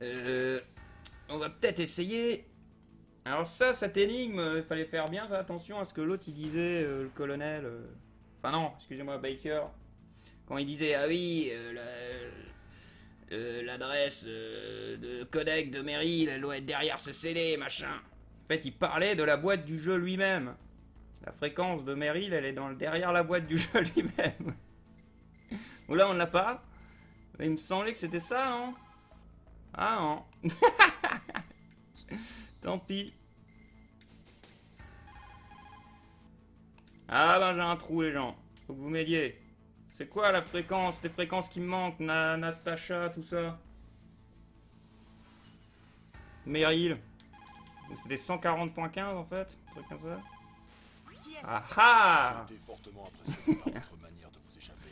Euh, on va peut-être essayer. Alors ça, cette énigme, il fallait faire bien attention à ce que l'autre il disait, le colonel. Enfin non, excusez-moi, Baker. Quand il disait ah oui, l'adresse de codec de Meryl, elle doit être derrière ce CD, machin. En fait, il parlait de la boîte du jeu lui-même. La fréquence de Meryl, elle est derrière la boîte du jeu lui-même. Ou là, on l'a pas. Il me semblait que c'était ça, non? Ah non. Tant pis. Ah ben j'ai un trou les gens. Faut que vous m'aidiez. C'est quoi la fréquence? Les fréquences qui me manquent, Nastacha, tout ça. Meryl. C'était 140.15 en fait. Un truc comme ça. Qui est-ce? Ah ah! J'ai été fortement impressionné par votre manière de vous échapper.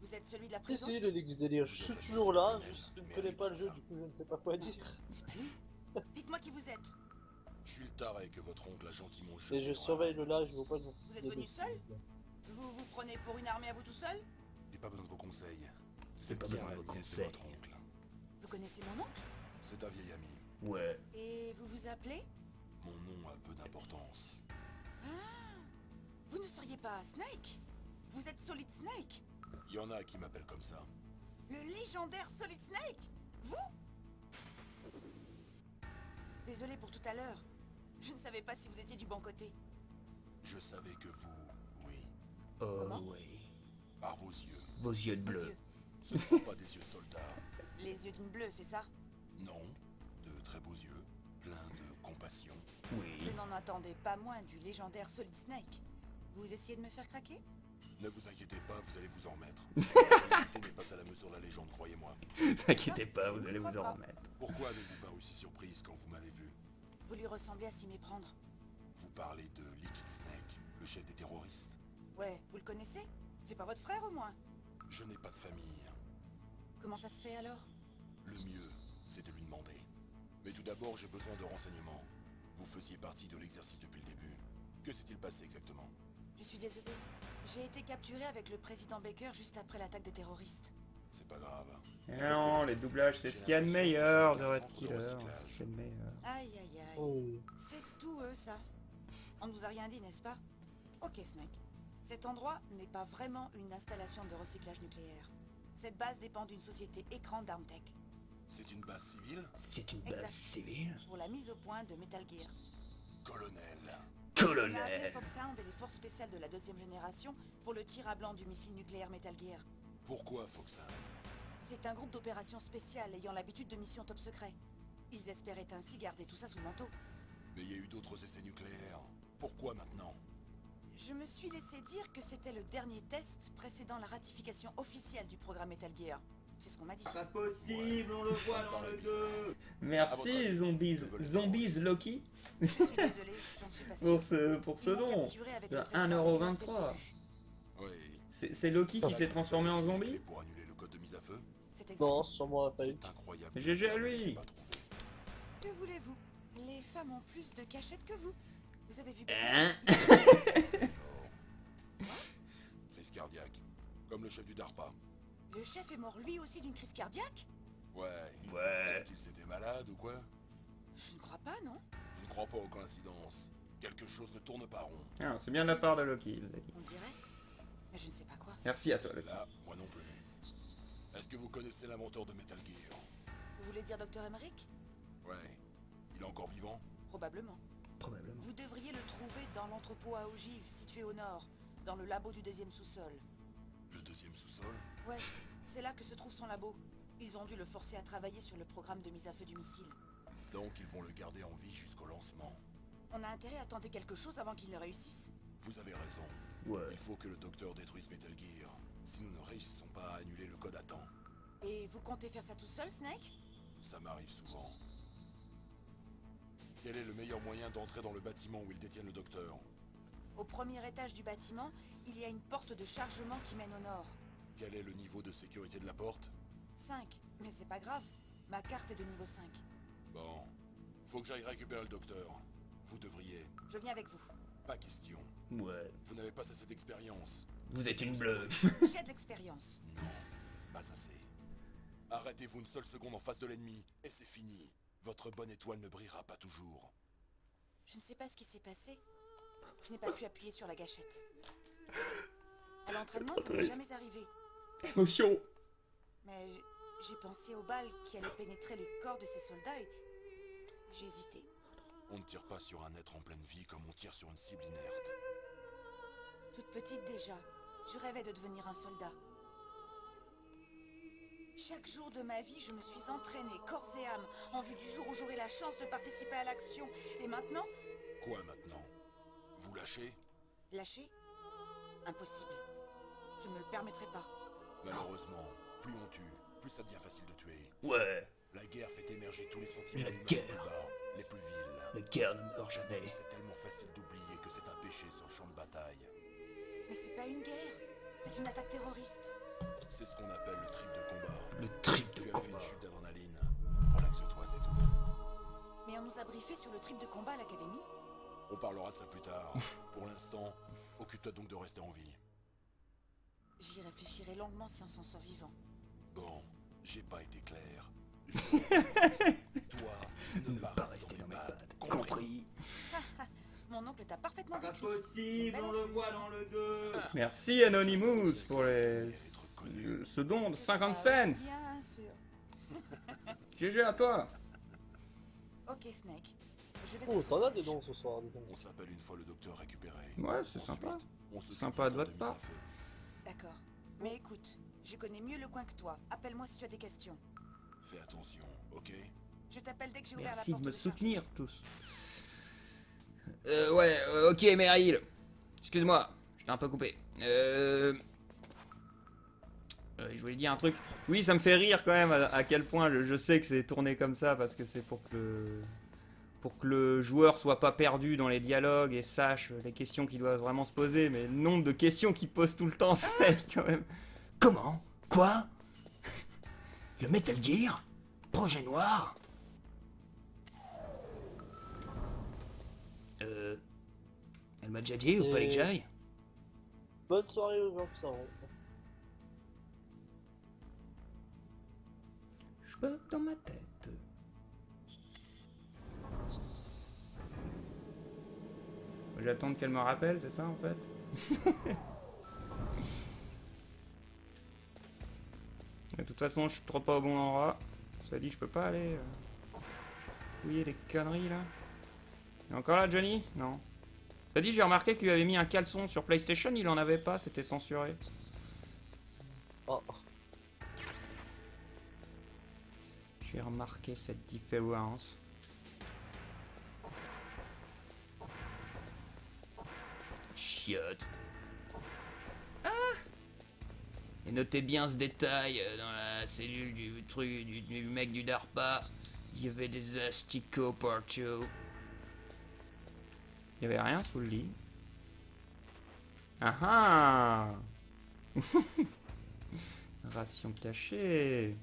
Vous êtes celui de la Si, prison? si, le Lix délire. Je suis toujours là, je ne connais pas le jeu, du coup je ne sais pas quoi dire. C'est pas lui. Dites-moi qui vous êtes. Je suis le taré que votre oncle a gentiment jeté. Et je dans la surveille le rue. là, je vois pas le nom. Vous êtes venu seul? Vous vous prenez pour une armée à vous tout seul? J'ai pas besoin de vos conseils. Vous J'ai êtes pas bien besoin de la vos nièce de conseils. votre oncle. Vous connaissez mon oncle? C'est un vieil ami. Ouais. Et vous vous appelez? Mon nom a peu d'importance. Vous ne seriez pas Snake? Vous êtes Solid Snake? Il y en a qui m'appellent comme ça. Le légendaire Solid Snake? Vous? Désolé pour tout à l'heure. Je ne savais pas si vous étiez du bon côté. Je savais que vous, oui, Oh Comment? oui. par vos yeux. Vos yeux de Les bleu. yeux. Ce ne sont pas des yeux soldats. Les yeux d'une bleue, c'est ça? Non, de très beaux yeux, pleins de compassion. Oui. Je n'en attendais pas moins du légendaire Solid Snake. Vous essayez de me faire craquer? Ne vous inquiétez pas, vous allez vous en remettre. La réalité n'est pas à la mesure de la légende, croyez-moi. T'inquiétez pas, vous allez vous en remettre. Pourquoi avez-vous paru si surprise quand vous m'avez vu? Vous lui ressemblez à s'y méprendre. Vous parlez de Liquid Snake, le chef des terroristes. Ouais, vous le connaissez? C'est pas votre frère au moins? Je n'ai pas de famille. Comment ça se fait alors? Le mieux, c'est de lui demander. Mais tout d'abord, j'ai besoin de renseignements. Vous faisiez partie de l'exercice depuis le début. Que s'est-il passé exactement? Je suis désolé. J'ai été capturé avec le président Baker juste après l'attaque des terroristes. C'est pas grave. Non, les doublages, c'est ce qu'il y a de meilleur de Red Killer. C'est le meilleur. Aïe aïe aïe. Oh. C'est tout eux ça. On ne vous a rien dit, n'est-ce pas? Ok Snake. Cet endroit n'est pas vraiment une installation de recyclage nucléaire. Cette base dépend d'une société écran d'Armtech C'est une base civile? C'est une base Exact. civile. pour la mise au point de Metal Gear. Colonel. On a appelé Colonel. Foxhound et les forces spéciales de la deuxième génération pour le tir à blanc du missile nucléaire Metal Gear. Pourquoi Foxhound? C'est un groupe d'opérations spéciales ayant l'habitude de missions top secret. Ils espéraient ainsi garder tout ça sous le manteau. Mais il y a eu d'autres essais nucléaires. Pourquoi maintenant? Je me suis laissé dire que c'était le dernier test précédant la ratification officielle du programme Metal Gear. C'est ce qu'on m'a dit. Pas possible, on le voit voit dans dans le le jeu. 2. Merci zombies. Zombies Loki. Je suis désolé, j'en suis pas sûr. Pour ce Ils m'ont nom. capturé avec le De président 1,23 Baker dès le début. Oui. C'est Loki qui s'est transformé en Vous avez zombie? les clés pour annuler le code de mise à feu? C'est exact. Non, sur moi, pas eu. C'est incroyable. GG à lui. Je l'ai pas trouvé. Que voulez-vous? Les femmes ont plus de cachettes que vous. Vous avez vu Hein? Il est mort. Crise cardiaque. Comme le chef du DARPA. Le chef est mort lui aussi d'une crise cardiaque? Ouais. Ouais. Est-ce qu'il s'était malade ou quoi? Je ne crois pas, non? Je ne crois pas aux coïncidences. Quelque chose ne tourne pas rond. Ah, c'est bien de la part de Loki, il l'a dit. On dirait. Mais je ne sais pas quoi. Merci à toi, Loki. Là, moi non plus. Est-ce que vous connaissez l'inventeur de Metal Gear? Vous voulez dire Dr. Emmerich? Ouais. Il est encore vivant? Probablement. Probablement. Vous devriez le trouver dans l'entrepôt à ogives situé au nord, dans le labo du deuxième sous-sol. Le deuxième sous-sol? Ouais, c'est là que se trouve son labo. Ils ont dû le forcer à travailler sur le programme de mise à feu du missile. Donc ils vont le garder en vie jusqu'au lancement. On a intérêt à tenter quelque chose avant qu'il ne réussisse. Vous avez raison. Ouais. Il faut que le docteur détruise Metal Gear. Si nous ne réussissons pas à annuler le code à temps, Et vous comptez faire ça tout seul, Snake? ça m'arrive souvent. Quel est le meilleur moyen d'entrer dans le bâtiment où ils détiennent le docteur? Au premier étage du bâtiment, il y a une porte de chargement qui mène au nord. Quel est le niveau de sécurité de la porte? 5, mais c'est pas grave. Ma carte est de niveau 5. Bon, faut que j'aille récupérer le docteur. Vous devriez. Je viens avec vous. Pas question. Ouais. Vous n'avez pas assez d'expérience. Vous êtes une bleue. J'ai de l'expérience. Non, pas assez. Arrêtez-vous une seule seconde en face de l'ennemi, et c'est fini. Votre bonne étoile ne brillera pas toujours. Je ne sais pas ce qui s'est passé. Je n'ai pas pu appuyer sur la gâchette. À l'entraînement, ça m'est jamais arrivé. Émotion. Mais j'ai pensé aux balles qui allaient pénétrer les corps de ces soldats et j'ai hésité. On ne tire pas sur un être en pleine vie comme on tire sur une cible inerte. Toute petite déjà, je rêvais de devenir un soldat. Chaque jour de ma vie, je me suis entraînée, corps et âme, en vue du jour où j'aurai la chance de participer à l'action. Et maintenant, Quoi maintenant? Vous lâchez? lâcher? Impossible. Je ne me le permettrai pas. Malheureusement, plus on tue, plus ça devient facile de tuer. Ouais. La guerre fait émerger tous les sentiments La humains guerre. les plus bas, les plus vils. La guerre ne meurt jamais. C'est tellement facile d'oublier que c'est un péché sur le champ de bataille. Mais c'est pas une guerre, c'est une attaque terroriste. C'est ce qu'on appelle le trip de combat. Le trip de Tu as fait une combat. chute d'adrénaline. Relaxe-toi, c'est tout. Mais on nous a briefé sur le trip de combat à l'académie. On parlera de ça plus tard. Pour l'instant, occupe-toi donc de rester en vie. J'y réfléchirai longuement si on s'en sort vivant. Bon, j'ai pas été clair. Toi, ne pas Pas rester rester dans dans mes mes pattes. pattes. Compris? Compris. Mon oncle t'a parfaitement Pas décrit. possible, Belle on le enfant. voit dans le 2. Merci Anonymous pour ce don de 50 cents. Bien sûr. GG à toi. Ok, Snake. Je vais Oh, être t'en as sage. des dons ce soir, dis donc. On s'appelle une fois le docteur récupéré. Ouais, c'est Ensuite, sympa. on s'occupe Sympa de du votre mise part. à feu. D'accord. Mais écoute, je connais mieux le coin que toi. Appelle-moi si tu as des questions. Fais attention, ok? Je t'appelle dès que j'ai ouvert la Merci porte de me de charge. soutenir tous. Ok Meryl. Excuse-moi, je t'ai un peu coupé. Je voulais dire un truc. Oui, ça me fait rire quand même à quel point je sais que c'est tourné comme ça parce que c'est pour que le joueur soit pas perdu dans les dialogues et sache les questions qu'il doit vraiment se poser. Mais le nombre de questions qu'il pose tout le temps, c'est quand même. Comment? Quoi? Le Metal Gear? Projet noir? Elle m'a déjà dit où fallait que j'aille? Bonne soirée aux gens qui s'en vont. Je peux dans ma tête. J'attends qu'elle me rappelle, c'est ça en fait? De toute façon, je suis trop pas au bon endroit. Ça dit, je peux pas aller fouiller des conneries là. Il est encore là, Johnny? Non. Ça dit, j'ai remarqué qu'il lui avait mis un caleçon sur PlayStation, il en avait pas, c'était censuré. Oh. J'ai remarqué cette différence. Chiotte. Ah! Et notez bien ce détail, dans la cellule du truc du mec du DARPA, il y avait des asticots partout. Il y avait rien sous le lit. Ah ah! Ration cachée.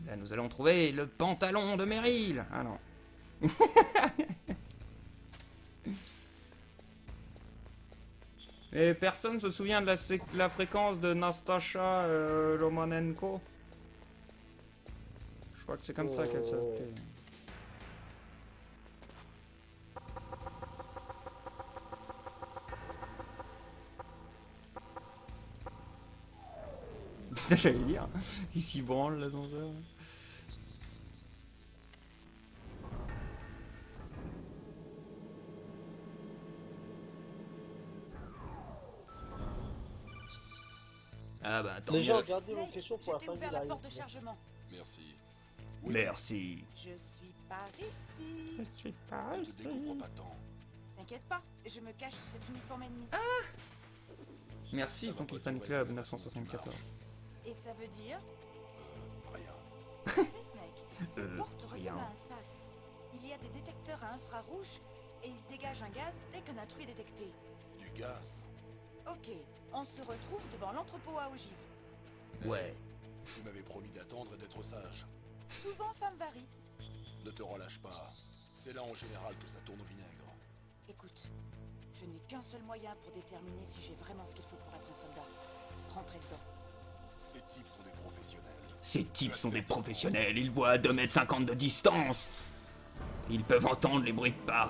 Là, nous allons trouver le pantalon de Meryl. Ah non. Et personne se souvient de la fréquence de Nastasha Romanenko? Je crois que c'est comme ça qu'elle s'appelait. J'allais dire, il s'y branle l'ascenseur. Ah bah tant Les gens, mieux. gardez vos Snake, questions je pour la t'ai fin du ouvert la live. porte de chargement. Merci. Merci. Je suis par ici. Je suis pas Ne te découvre pas tant. T'inquiète pas, je me cache sous cet uniforme ennemi. Merci Ça va Funky pas Fan durer Club de la façon dont tu 974. marches. Et ça veut dire, Rien. tu sais Snake, cette porte rien. ressemble à un sas. Il y a des détecteurs à infrarouge et il dégage un gaz dès qu'un intrus est détecté. Du gaz. Ok, on se retrouve devant l'entrepôt à ogives. Ouais. Tu m'avais promis d'attendre et d'être sage. Souvent femme varie. Ne te relâche pas. C'est là en général que ça tourne au vinaigre. Écoute, je n'ai qu'un seul moyen pour déterminer si j'ai vraiment ce qu'il faut pour être un soldat. Rentrer dedans. Ces types sont des professionnels. Ces types sont des professionnels, ils voient à 2,50 m de distance. Ils peuvent entendre les bruits de pas.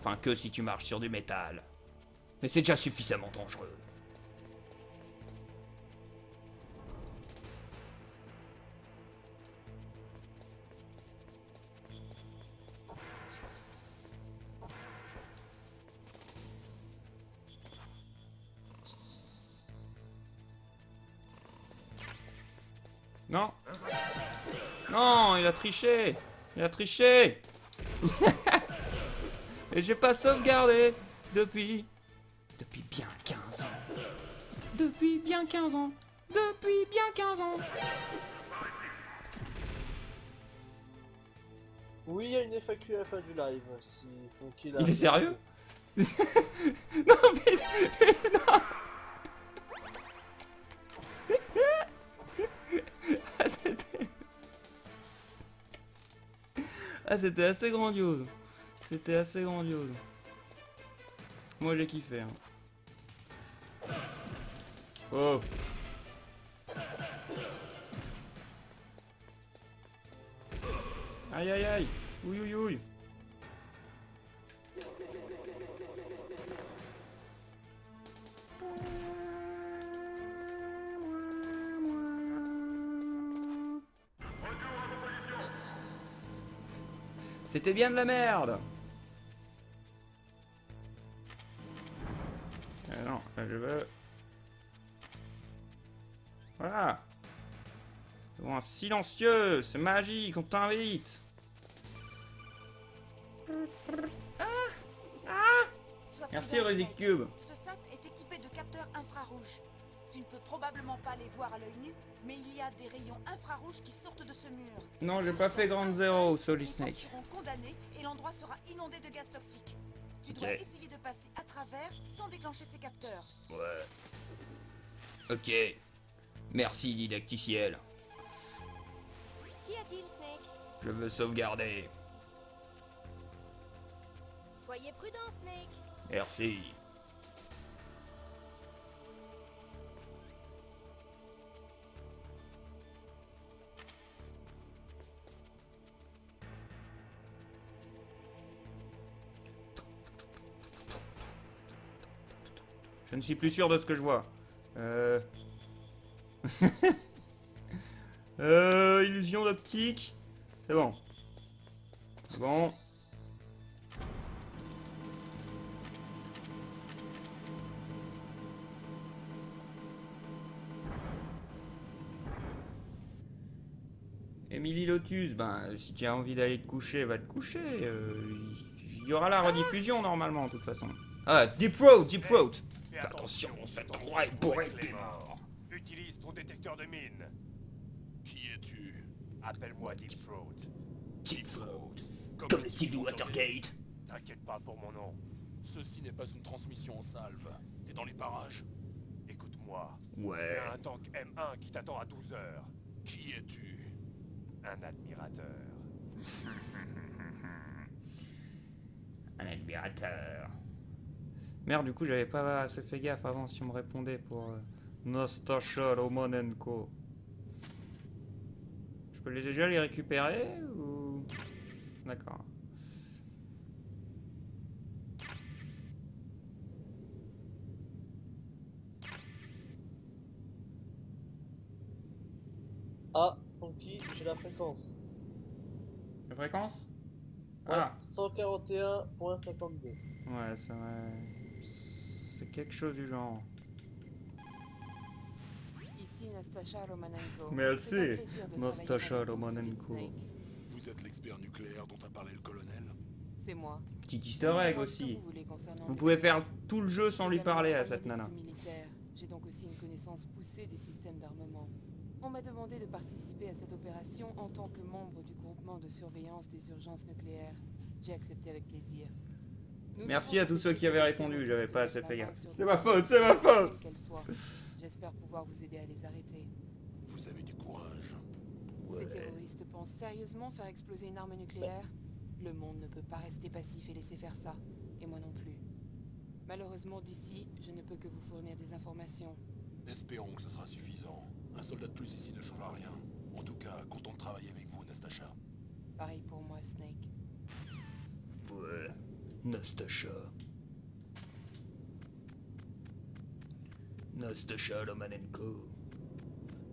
Enfin que si tu marches sur du métal. Mais c'est déjà suffisamment dangereux. Non. Non, il a triché. Il a triché. Et j'ai pas sauvegardé depuis bien 15 ans. Depuis bien 15 ans. Depuis bien 15 ans. Oui, il y a une FAQ à la fin du live. Si Funky l'a- Il est sérieux? Non mais non. Ah, c'était assez grandiose. C'était assez grandiose. Moi j'ai kiffé. Hein. Oh. Aïe aïe aïe. Ouïe ouïe ouïe. C'était bien de la merde. Non, là je veux... Voilà. Bon, silencieux, c'est magique, on t'invite. Sois Merci prudent, Redick Snake. Cube. Ce sas est équipé de capteurs infrarouges. Tu ne peux probablement pas les voir à l'œil nu, mais il y a des rayons infrarouges qui sortent de ce mur. Non, j'ai pas fait Grande Zéro, Solid Les Snake. portes seront condamnés et l'endroit sera inondé de gaz toxiques. Tu Ok. dois essayer de passer à travers sans déclencher ces capteurs. Ouais. Ok. Merci, didacticiel. Qu'y a-t-il, Snake? Je veux sauvegarder. Soyez prudent, Snake. Merci. Je ne suis plus sûr de ce que je vois. Illusion d'optique. C'est bon. C'est bon. Emily Lotus, ben, si tu as envie d'aller te coucher, va te coucher. Il y aura la rediffusion normalement, de toute façon. Ah, Deep Throat, Deep Throat. Fais Attention, cet endroit est bourré de morts. Utilise ton détecteur de mine. Qui es-tu? Appelle-moi Deep Throat. Deep Throat, comme le type de Watergate. T'inquiète pas pour mon nom. Ceci n'est pas une transmission en salve. T'es dans les parages? Écoute-moi. Ouais. Il y a un tank M1 qui t'attend à 12 h. Qui es-tu? Un admirateur. Un admirateur. Merde, du coup, j'avais pas assez fait gaffe avant si on me répondait pour Nastasha Romanenko. Je peux déjà les récupérer ou... D'accord. Ah, Funky, j'ai la fréquence. La fréquence? Ouais, Ah, 141.52. ouais, ça va... C'est quelque chose du genre. Ici Nastasha Romanenko. Merci, C'est un plaisir de Nastasha travailler avec vous, Romanenko. Solid Snake. Vous êtes l'expert nucléaire dont a parlé le colonel? C'est moi. Petit easter egg Dites-moi ce que aussi. vous voulez concernant Vous lui. pouvez faire tout le jeu sans Je lui suis parler à également cette nana. analyste militaire. J'ai donc aussi une connaissance poussée des systèmes d'armement. On m'a demandé de participer à cette opération en tant que membre du groupement de surveillance des urgences nucléaires. J'ai accepté avec plaisir. Nous Merci devons à tous ceux empêcher qui avaient que les répondu, terroristes j'avais pas mettent assez la fait main gaffe. sur C'est des ma armes, faute, c'est ma faute. quelles qu'elles soient. J'espère pouvoir vous aider à les arrêter. Vous avez du courage. Ces terroristes pensent sérieusement faire exploser une arme nucléaire? Le monde ne peut pas rester passif et laisser faire ça. Et moi non plus. Malheureusement, d'ici, je ne peux que vous fournir des informations. Espérons que ce sera suffisant. Un soldat de plus ici ne changera rien. En tout cas, content de travailler avec vous, Nastacha. Pareil pour moi, Snake. Ouais, Nastacha. Nastacha Romanenko.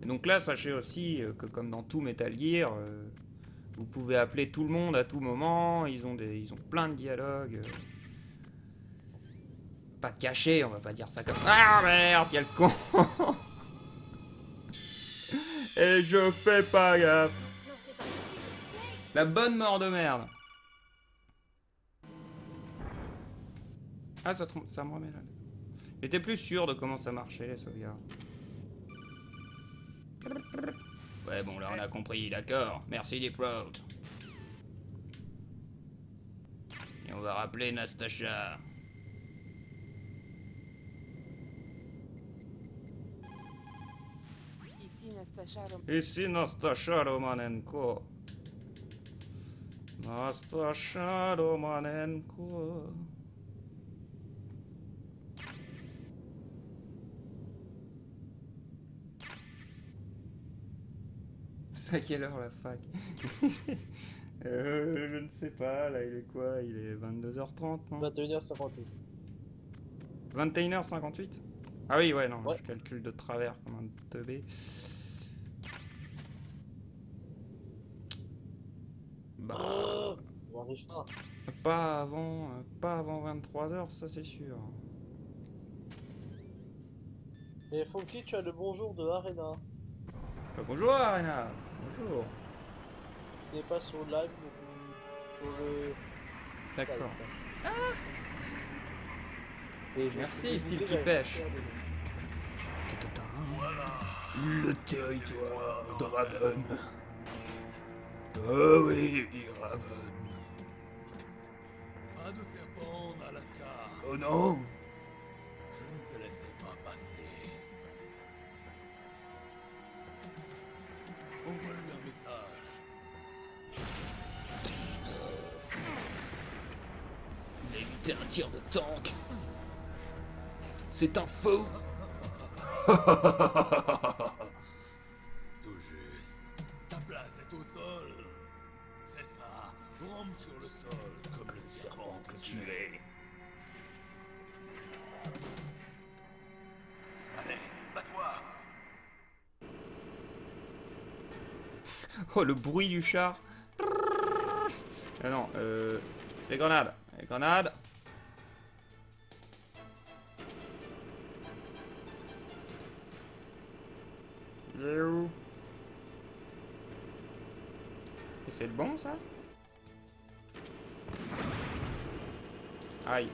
Et donc là, sachez aussi que comme dans tout Metal Gear, vous pouvez appeler tout le monde à tout moment. Ils ont plein de dialogues. Pas cachés, on va pas dire ça comme... Ah merde, y'a le con. Et je fais pas gaffe. Non, c'est pas possible. Snake! La bonne mort de merde. Ah, ça me remet là. J'étais plus sûr de comment ça marchait, les sauvegardes. Ouais, bon, là, on a compris, d'accord. Merci, Deep Road. Et on va rappeler Nastacha. Ici, Nastacha Ici, Nastacha Romanenko. Nastacha Romanenko. C'est à quelle heure la fac? Je ne sais pas, là il est quoi? Il est 22h30, non? 21h58. 21h58? Ah oui, ouais, non, Ouais. je calcule de travers comme un teubé. Bah, On arrive pas. pas avant 23h, ça c'est sûr. Et Funky, tu as le bonjour de Arena. Bah, bonjour Arena, bonjour. Il n'est pas sur le live, mais sur le... D'accord. Et je Merci, suis Phil dégoûté qui d'aller pêche. faire des- Le territoire de Raven. Oh oui, Raven. Pas de serpent en Alaska. Oh non. Je ne te laisserai pas passer. Envoie-lui un message. D'éviter un tir de tank. C'est un faux. Tout juste. Ta place est au sol. C'est ça. Rampe sur le sol comme le serpent que tu es. Allez, bats-toi. Oh, le bruit du char. Ah non, les grenades. Les grenades. Il est où? Et c'est le bon, ça? Aïe.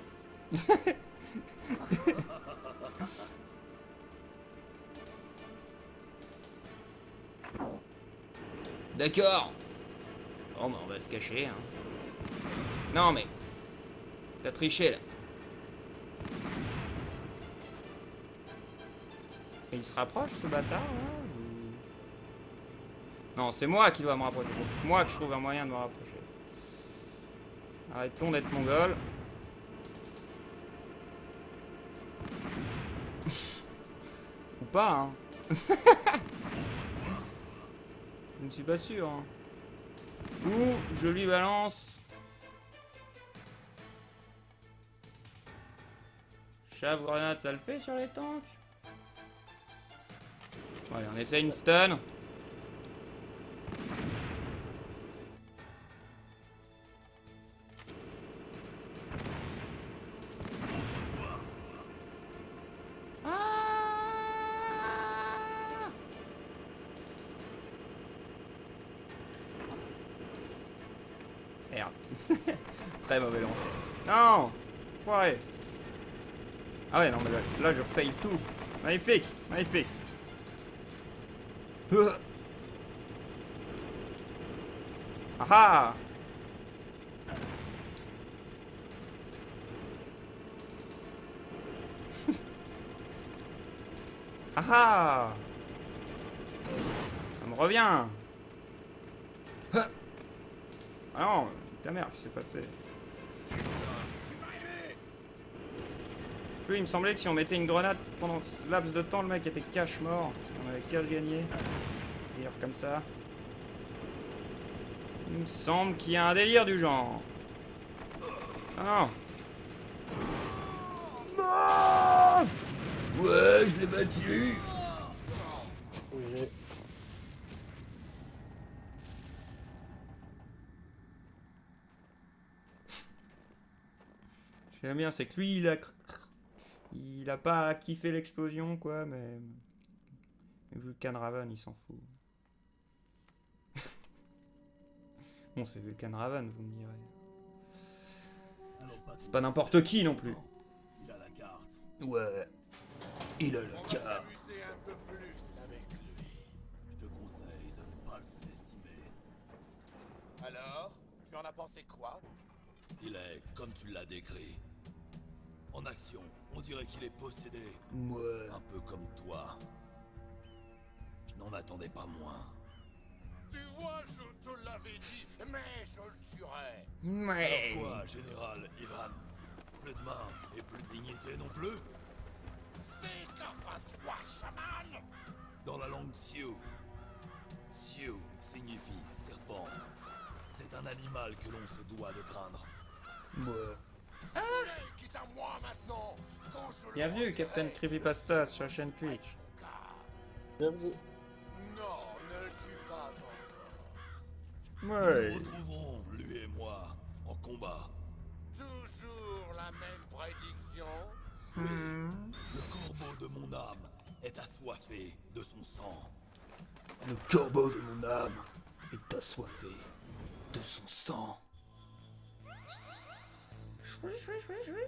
D'accord. Bon, bah on va se cacher, hein. Non, mais... T'as triché, là. Et il se rapproche, ce bâtard, là, ou... Non, c'est moi qui dois me rapprocher. C'est moi que je trouve un moyen de me rapprocher. Arrêtons d'être mongol. Ou pas, hein. Je ne suis pas sûr, hein. Ou je lui balance... Chave grenade, ça le fait sur les tanks? Bon, allez, on essaie une stun. Ah! Merde. Très mauvais lancer. Non! Ouais. Ah ouais, non, mais là je fail tout. Magnifique, magnifique. Ah ah! Ah ah! Ça me revient. Ah non, ta mère, qu'est-ce qui s'est passé? plus, il me semblait que si on mettait une grenade pendant ce laps de temps, le mec était cash mort. On avait cash gagné. Dire comme ça. Il me semble qu'il y a un délire du genre. Ah non. Non. Ouais, je l'ai battu. Oui. J'aime bien, c'est que lui, il a pas kiffé l'explosion, quoi, mais Vulcan Raven, il s'en fout. Bon, c'est Vulcan Raven, vous me direz. C'est pas n'importe qui non plus. Il a la carte. Ouais, il a la On va carte. s'amuser un peu plus avec lui. Je te conseille de ne pas le sous-estimer. Alors, tu en as pensé quoi? Il est comme tu l'as décrit. En action, on dirait qu'il est possédé. Ouais. Un peu comme toi. Je n'en attendais pas moins. Tu vois, je te l'avais dit, mais je le tuerai. Ouais. Alors quoi, général Ivan? Plus de main et plus de dignité non plus? C'est qu'enfin toi, chaman. Dans la langue Sioux. Sioux signifie serpent. C'est un animal que l'on se doit de craindre. Ouais. Snake est à moi maintenant. Quand je Bienvenue, le Captain reverrai, Creepypasta je sur la chaîne serai Twitch. son cas. Bienvenue. Non, ne le tue pas encore. Nous Ouais. nous retrouvons, lui et moi, en combat. Toujours la même prédiction. Le corbeau de mon âme est assoiffé de son sang. Le corbeau de mon âme est assoiffé de son sang. Choui, choui, choui, choui.